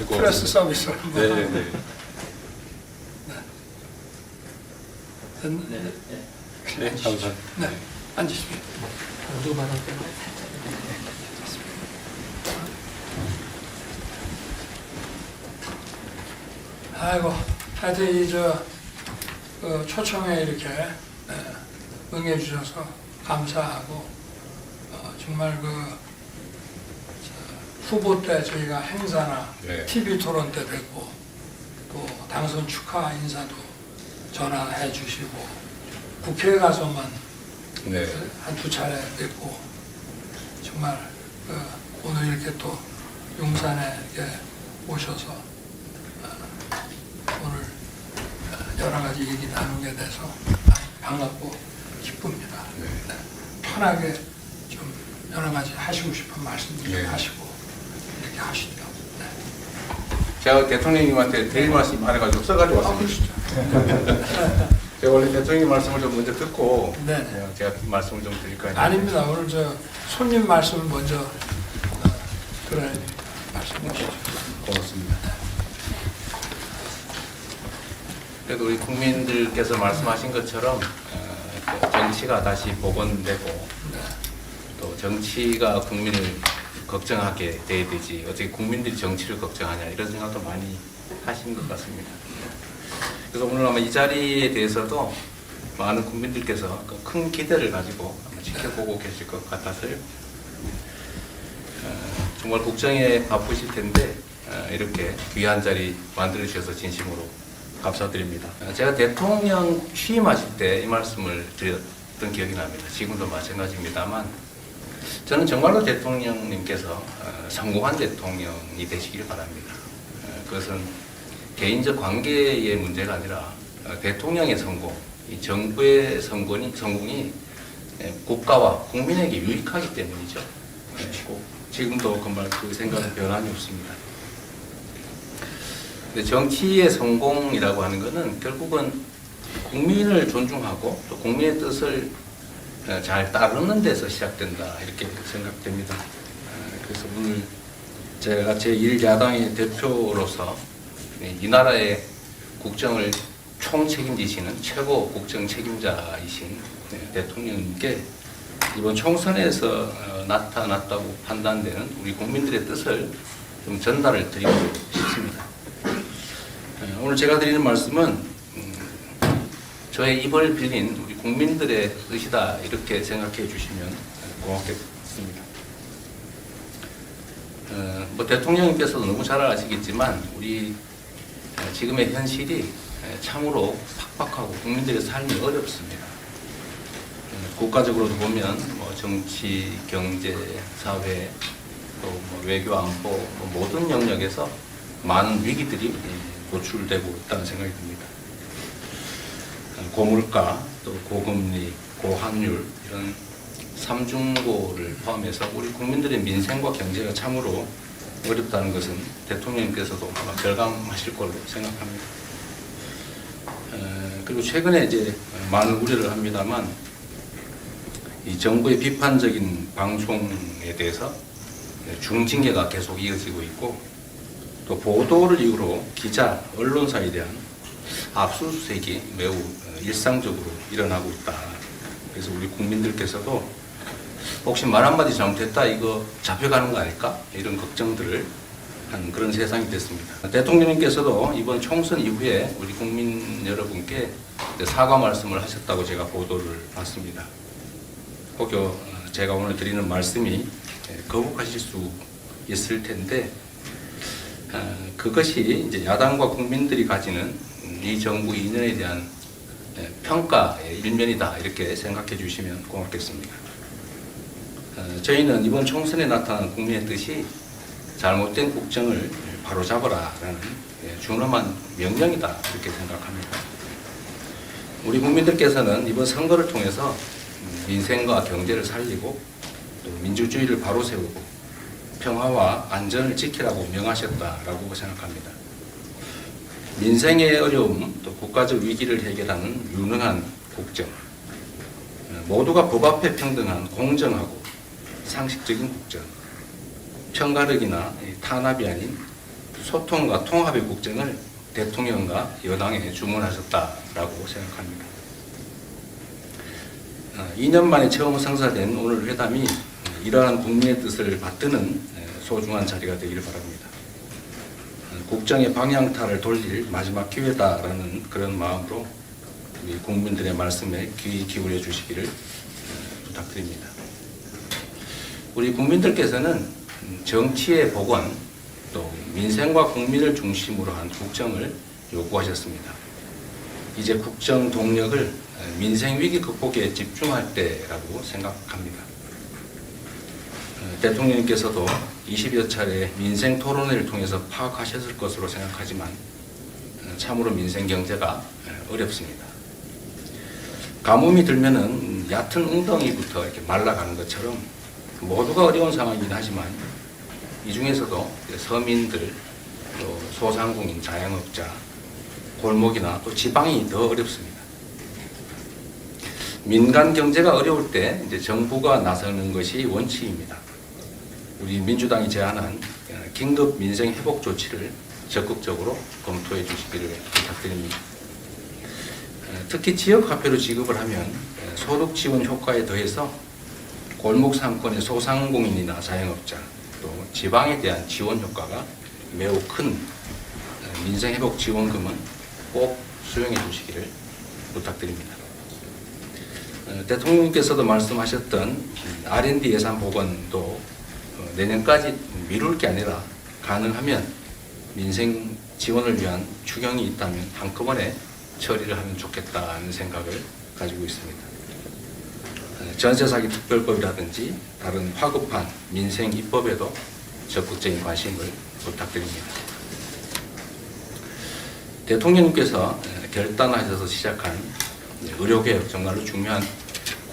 프레스 서비스로. 네, 네. 됐나? 네, 감사합니다. 네, 앉으십시오. 아이고, 하여튼 그 초청에 이렇게 응해 주셔서 감사하고 정말 후보 때 저희가 행사나 네. TV 토론 때 뵙고 또 당선 축하 인사도 전화해 주시고 국회에 가서만 네. 한두 차례 뵙고 정말 오늘 이렇게 또 용산에 이렇게 오셔서 오늘 여러 가지 얘기 나누게 돼서 반갑고 기쁩니다. 네. 네. 편하게 좀 여러 가지 하시고 싶은 말씀들 네. 하시고 이렇게 하시죠. 네. 제가 대통령님한테 드릴 말씀이 많아가지고 써가지고 왔습니다. 제가 원래 대통령님 말씀을 좀 먼저 듣고 네네. 제가 말씀을 좀 드릴까요? 아닙니다. 오늘 손님 말씀을 먼저 들어야 말씀하시죠. 고맙습니다. 그래도 우리 국민들께서 말씀하신 것처럼 정치가 다시 복원되고 또 정치가 국민을 걱정하게 돼야 되지 어떻게 국민들이 정치를 걱정하냐 이런 생각도 많이 하신 것 같습니다. 그래서 오늘 아마 이 자리에 대해서도 많은 국민들께서 큰 기대를 가지고 아마 지켜보고 계실 것 같아서요. 정말 국정에 바쁘실 텐데 이렇게 귀한 자리 만들어 주셔서 진심으로 감사드립니다. 제가 대통령 취임하실 때 이 말씀을 드렸던 기억이 납니다. 지금도 마찬가지입니다만 저는 정말로 대통령님께서 성공한 대통령이 되시길 바랍니다. 그것은 개인적 관계의 문제가 아니라 대통령의 성공, 이 정부의 성공이 국가와 국민에게 유익하기 때문이죠. 지금도 정말 그 생각은 변함이 없습니다. 근데 정치의 성공이라고 하는 것은 결국은 국민을 존중하고 또 국민의 뜻을 잘 따르는 데서 시작된다 이렇게 생각됩니다. 그래서 오늘 제가 제1야당의 대표로서 이 나라의 국정을 총책임지시는 최고 국정 책임자이신 대통령님께 이번 총선에서 나타났다고 판단되는 우리 국민들의 뜻을 좀 전달을 드리고 싶습니다. 오늘 제가 드리는 말씀은 저의 입을 빌린 우리 국민들의 뜻이다 이렇게 생각해 주시면 고맙겠습니다. 대통령님께서도 너무 잘 아시겠지만 우리 지금의 현실이 참으로 팍팍하고 국민들의 삶이 어렵습니다. 국가적으로도 보면 정치, 경제, 사회, 또 외교, 안보 모든 영역에서 많은 위기들이 노출되고 있다는 생각이 듭니다. 고물가, 또 고금리, 고환율 이런 삼중고를 포함해서 우리 국민들의 민생과 경제가 참으로 어렵다는 것은 대통령님께서도 아마 결감하실 걸로 생각합니다. 그리고 최근에 이제 많은 우려를 합니다만 이 정부의 비판적인 방송에 대해서 중징계가 계속 이어지고 있고 또 보도를 이유로 기자, 언론사에 대한 압수수색이 매우 일상적으로 일어나고 있다. 그래서 우리 국민들께서도 혹시 말 한마디 잘못했다 이거 잡혀가는 거 아닐까? 이런 걱정들을 한 그런 세상이 됐습니다. 대통령님께서도 이번 총선 이후에 우리 국민 여러분께 사과 말씀을 하셨다고 제가 보도를 봤습니다. 혹여 제가 오늘 드리는 말씀이 거북하실 수 있을 텐데 그것이 이제 야당과 국민들이 가지는 이 정부 2년에 대한 평가의 일면이다 이렇게 생각해 주시면 고맙겠습니다. 저희는 이번 총선에 나타난 국민의 뜻이 잘못된 국정을 바로잡으라라는 준엄한 명령이다 이렇게 생각합니다. 우리 국민들께서는 이번 선거를 통해서 민생과 경제를 살리고 또 민주주의를 바로 세우고 평화와 안전을 지키라고 명하셨다라고 생각합니다. 민생의 어려움, 또 국가적 위기를 해결하는 유능한 국정, 모두가 법 앞에 평등한 공정하고 상식적인 국정, 편가르기나 탄압이 아닌 소통과 통합의 국정을 대통령과 여당에 주문하셨다라고 생각합니다. 2년 만에 처음 성사된 오늘 회담이 이러한 국민의 뜻을 받드는 소중한 자리가 되기를 바랍니다. 국정의 방향타를 돌릴 마지막 기회다라는 그런 마음으로 우리 국민들의 말씀에 귀 기울여 주시기를 부탁드립니다. 우리 국민들께서는 정치의 복원, 또 민생과 국민을 중심으로 한 국정을 요구하셨습니다. 이제 국정 동력을 민생 위기 극복에 집중할 때라고 생각합니다. 대통령님께서도 20여 차례 민생 토론회를 통해서 파악하셨을 것으로 생각하지만 참으로 민생 경제가 어렵습니다. 가뭄이 들면은 얕은 웅덩이부터 이렇게 말라가는 것처럼 모두가 어려운 상황이긴 하지만 이 중에서도 서민들, 또 소상공인, 자영업자, 골목이나 또 지방이 더 어렵습니다. 민간 경제가 어려울 때 이제 정부가 나서는 것이 원칙입니다. 우리 민주당이 제안한 긴급 민생 회복 조치를 적극적으로 검토해 주시기를 부탁드립니다. 특히 지역 화폐로 지급을 하면 소득 지원 효과에 더해서 골목 상권의 소상공인이나 자영업자, 또 지방에 대한 지원 효과가 매우 큰 민생 회복 지원금은 꼭 수용해 주시기를 부탁드립니다. 대통령님께서도 말씀하셨던 R&D 예산 복원도 내년까지 미룰 게 아니라 가능하면 민생 지원을 위한 추경이 있다면 한꺼번에 처리를 하면 좋겠다는 생각을 가지고 있습니다. 전세 사기 특별법이라든지 다른 화급한 민생 입법에도 적극적인 관심을 부탁드립니다. 대통령님께서 결단하셔서 시작한 의료개혁 정말로 중요한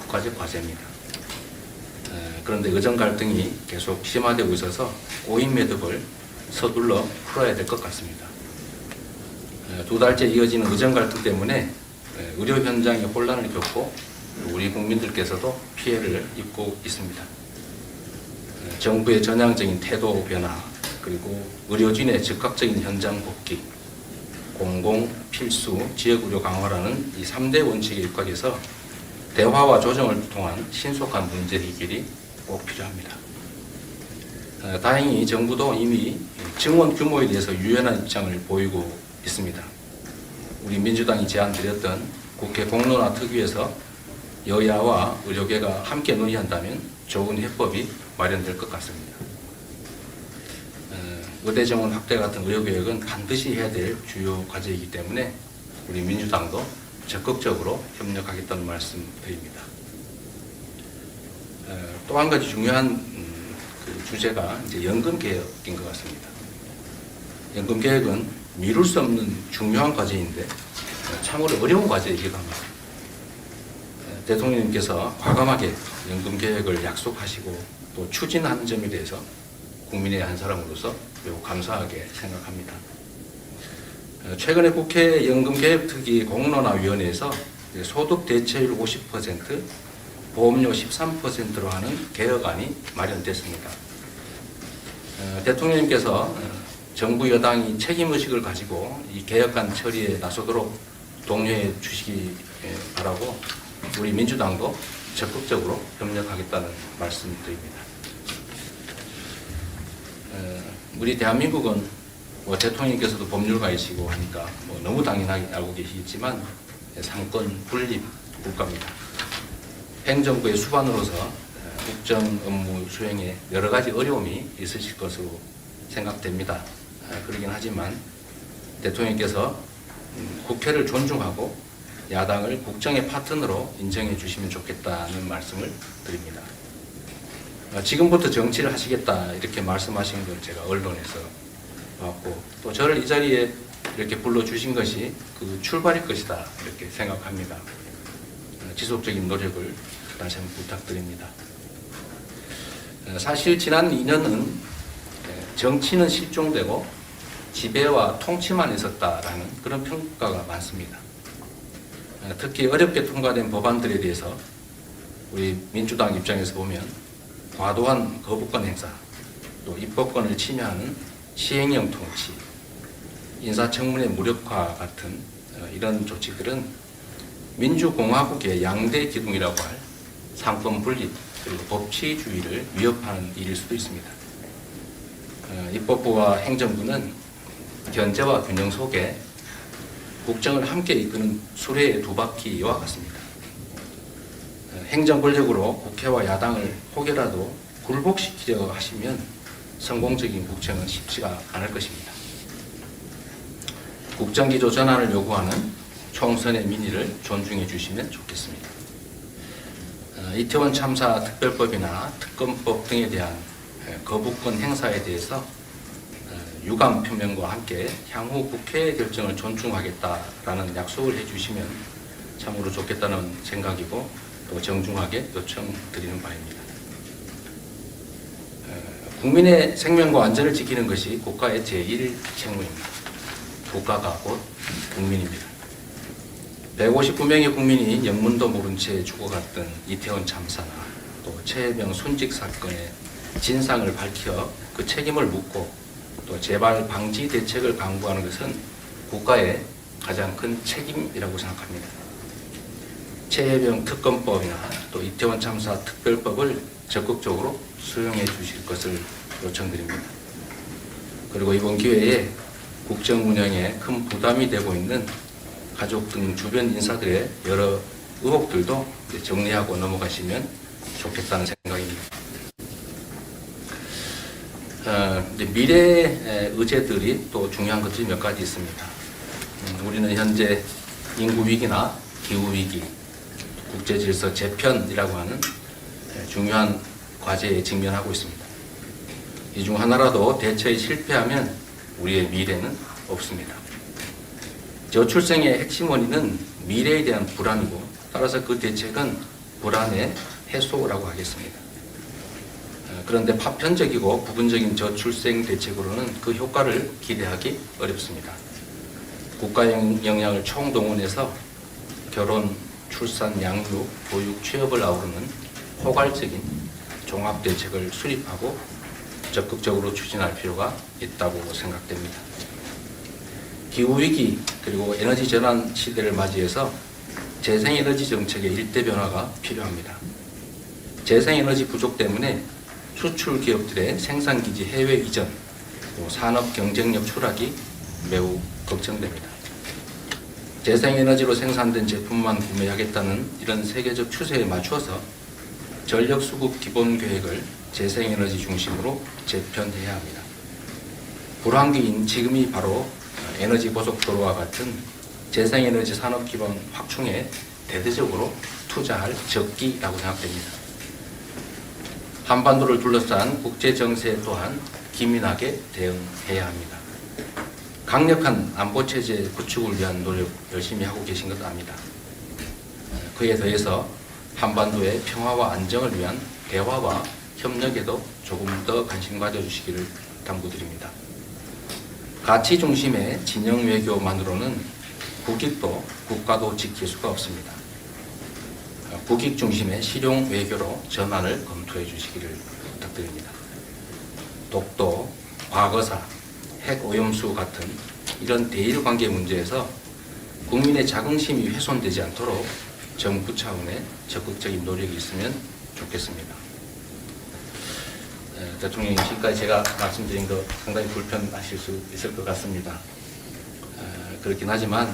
국가적 과제입니다. 그런데 의정 갈등이 계속 심화되고 있어서 꼬인 매듭을 서둘러 풀어야 될 것 같습니다. 2달째 이어지는 의정 갈등 때문에 의료 현장에 혼란을 겪고 우리 국민들께서도 피해를 입고 있습니다. 정부의 전향적인 태도 변화, 그리고 의료진의 즉각적인 현장 복귀, 공공, 필수, 지역의료 강화라는 이 3대 원칙에 입각해서 대화와 조정을 통한 신속한 문제 해결이 꼭 필요합니다. 다행히 정부도 이미 증원 규모에 대해서 유연한 입장을 보이고 있습니다. 우리 민주당이 제안드렸던 국회 공론화 특위에서 여야와 의료계가 함께 논의한다면 좋은 해법이 마련될 것 같습니다. 의대 정원 확대 같은 의료개혁은 반드시 해야 될 주요 과제이기 때문에 우리 민주당도 적극적으로 협력하겠다는 말씀 드립니다. 또 한 가지 중요한 그 주제가 이제 연금 개혁인 것 같습니다. 연금 개혁은 미룰 수 없는 중요한 과제인데 참으로 어려운 과제이기도 합니다. 대통령님께서 과감하게 연금 개혁을 약속하시고 또 추진하는 점에 대해서 국민의 한 사람으로서 매우 감사하게 생각합니다. 최근에 국회 연금개혁특위 공론화위원회에서 소득 대체율 50%, 보험료 13%로 하는 개혁안이 마련됐습니다. 대통령님께서 정부 여당이 책임의식을 가지고 이 개혁안 처리에 나서도록 독려해 주시기 바라고 우리 민주당도 적극적으로 협력하겠다는 말씀드립니다. 우리 대한민국은 대통령께서도 법률가이시고 하니까 너무 당연하게 알고 계시겠지만 상권 분립 국가입니다. 행정부의 수반으로서 국정 업무 수행에 여러 가지 어려움이 있으실 것으로 생각됩니다. 그러긴 하지만 대통령께서 국회를 존중하고 야당을 국정의 파트너로 인정해 주시면 좋겠다는 말씀을 드립니다. 지금부터 정치를 하시겠다 이렇게 말씀하신 걸 제가 언론에서 봤고 또 저를 이 자리에 이렇게 불러주신 것이 그 출발일 것이다 이렇게 생각합니다. 지속적인 노력을 다시 한번 부탁드립니다. 사실 지난 2년은 정치는 실종되고 지배와 통치만 있었다라는 그런 평가가 많습니다. 특히 어렵게 통과된 법안들에 대해서 우리 민주당 입장에서 보면 과도한 거부권 행사, 또 입법권을 침해하는 시행령 통치, 인사청문회 무력화 같은 이런 조치들은 민주공화국의 양대 기둥이라고 할 상권 분립 그리고 법치주의를 위협하는 일일 수도 있습니다. 입법부와 행정부는 견제와 균형 속에 국정을 함께 이끄는 수레의 두 바퀴와 같습니다. 행정 권력으로 국회와 야당을 혹여라도 굴복시키려 하시면 성공적인 국정은 쉽지가 않을 것입니다. 국정기조 전환을 요구하는 총선의 민의를 존중해 주시면 좋겠습니다. 이태원 참사 특별법이나 특검법 등에 대한 거부권 행사에 대해서 유감 표명과 함께 향후 국회의 결정을 존중하겠다라는 약속을 해주시면 참으로 좋겠다는 생각이고 또 정중하게 요청드리는 바입니다. 국민의 생명과 안전을 지키는 것이 국가의 제1 책무입니다. 국가가 곧 국민입니다. 159명의 국민이 영문도 모른 채 죽어갔던 이태원 참사나 또 최혜명 순직 사건의 진상을 밝혀 그 책임을 묻고 또 재발 방지 대책을 강구하는 것은 국가의 가장 큰 책임이라고 생각합니다. 최혜명 특검법이나 또 이태원 참사 특별법을 적극적으로 수용해 주실 것을 요청드립니다. 그리고 이번 기회에 국정 운영에 큰 부담이 되고 있는 가족 등 주변 인사들의 여러 의혹들도 정리하고 넘어가시면 좋겠다는 생각입니다. 미래의 의제들이 또 중요한 것들이 몇 가지 있습니다. 우리는 현재 인구 위기나 기후 위기, 국제 질서 재편이라고 하는 중요한 과제에 직면하고 있습니다. 이 중 하나라도 대처에 실패하면 우리의 미래는 없습니다. 저출생의 핵심 원인은 미래에 대한 불안이고 따라서 그 대책은 불안의 해소라고 하겠습니다. 그런데 파편적이고 부분적인 저출생 대책으로는 그 효과를 기대하기 어렵습니다. 국가 역량을 총동원해서 결혼, 출산, 양육, 보육, 취업을 아우르는 포괄적인 종합대책을 수립하고 적극적으로 추진할 필요가 있다고 생각됩니다. 기후위기 그리고 에너지 전환 시대를 맞이해서 재생에너지 정책의 일대 변화가 필요합니다. 재생에너지 부족 때문에 수출 기업들의 생산기지 해외 이전, 산업 경쟁력 추락이 매우 걱정됩니다. 재생에너지로 생산된 제품만 구매하겠다는 이런 세계적 추세에 맞추어서 전력수급 기본계획을 재생에너지 중심으로 재편해야 합니다. 불황기인 지금이 바로 에너지 고속도로와 같은 재생에너지 산업 기반 확충에 대대적으로 투자할 적기라고 생각됩니다. 한반도를 둘러싼 국제 정세 또한 기민하게 대응해야 합니다. 강력한 안보 체제 구축을 위한 노력 열심히 하고 계신 것 압니다. 그에 더해서 한반도의 평화와 안정을 위한 대화와 협력에도 조금 더 관심 가져주시기를 당부드립니다. 가치 중심의 진영 외교만으로는 국익도 국가도 지킬 수가 없습니다. 국익 중심의 실용 외교로 전환을 검토해 주시기를 부탁드립니다. 독도, 과거사, 핵 오염수 같은 이런 대일 관계 문제에서 국민의 자긍심이 훼손되지 않도록 정부 차원의 적극적인 노력이 있으면 좋겠습니다. 대통령님, 지금까지 제가 말씀드린 거 상당히 불편하실 수 있을 것 같습니다. 그렇긴 하지만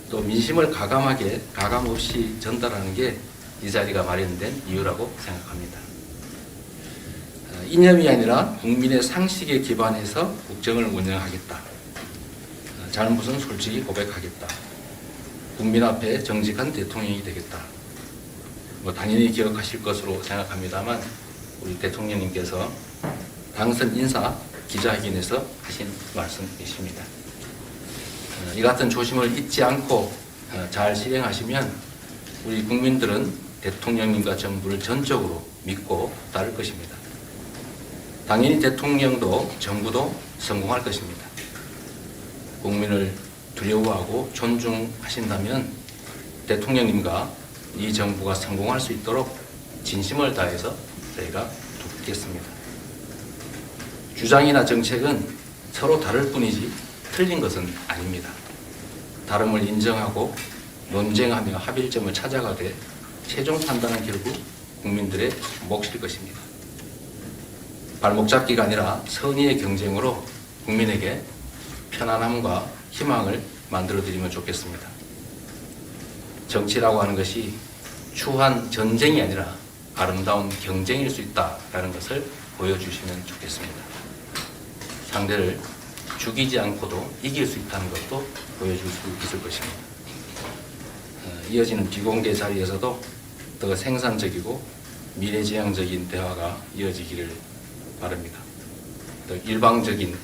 또 민심을 가감 없이 전달하는 게 이 자리가 마련된 이유라고 생각합니다. 이념이 아니라 국민의 상식에 기반해서 국정을 운영하겠다. 잘못은 솔직히 고백하겠다. 국민 앞에 정직한 대통령이 되겠다. 당연히 기억하실 것으로 생각합니다만 우리 대통령님께서 당선 인사 기자회견에서 하신 말씀이십니다. 이 같은 조심을 잊지 않고 잘 실행하시면 우리 국민들은 대통령님과 정부를 전적으로 믿고 따를 것입니다. 당연히 대통령도 정부도 성공할 것입니다. 국민을 두려워하고 존중하신다면 대통령님과 이 정부가 성공할 수 있도록 진심을 다해서 저희가 돕겠습니다. 주장이나 정책은 서로 다를 뿐이지 틀린 것은 아닙니다. 다름을 인정하고 논쟁하며 합일점을 찾아가되 최종 판단은 결국 국민들의 몫일 것입니다. 발목 잡기가 아니라 선의의 경쟁으로 국민에게 편안함과 희망을 만들어드리면 좋겠습니다. 정치라고 하는 것이 추한 전쟁이 아니라 아름다운 경쟁일 수 있다라는 것을 보여주시면 좋겠습니다. 상대를 죽이지 않고도 이길 수 있다는 것도 보여줄 수 있을 것입니다. 이어지는 비공개 자리에서도 더 생산적이고 미래지향적인 대화가 이어지기를 바랍니다. 더 일방적인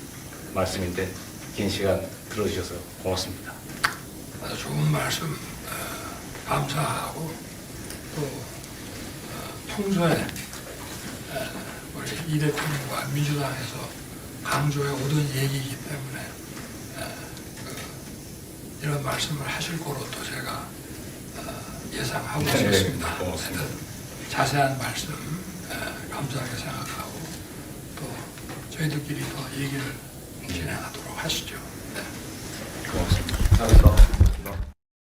말씀인데 긴 시간 들어주셔서 고맙습니다. 아주 좋은 말씀 감사하고 또 평소에 우리 이 대통령과 민주당에서 강조해 오던 얘기이기 때문에 이런 말씀을 하실 거로 또 제가 예상하고 있었습니다. 고맙습니다. 하여튼 자세한 말씀 감사하게 생각하고 또 저희들끼리 더 얘기를 진행하도록 하시죠. 네. 고맙습니다.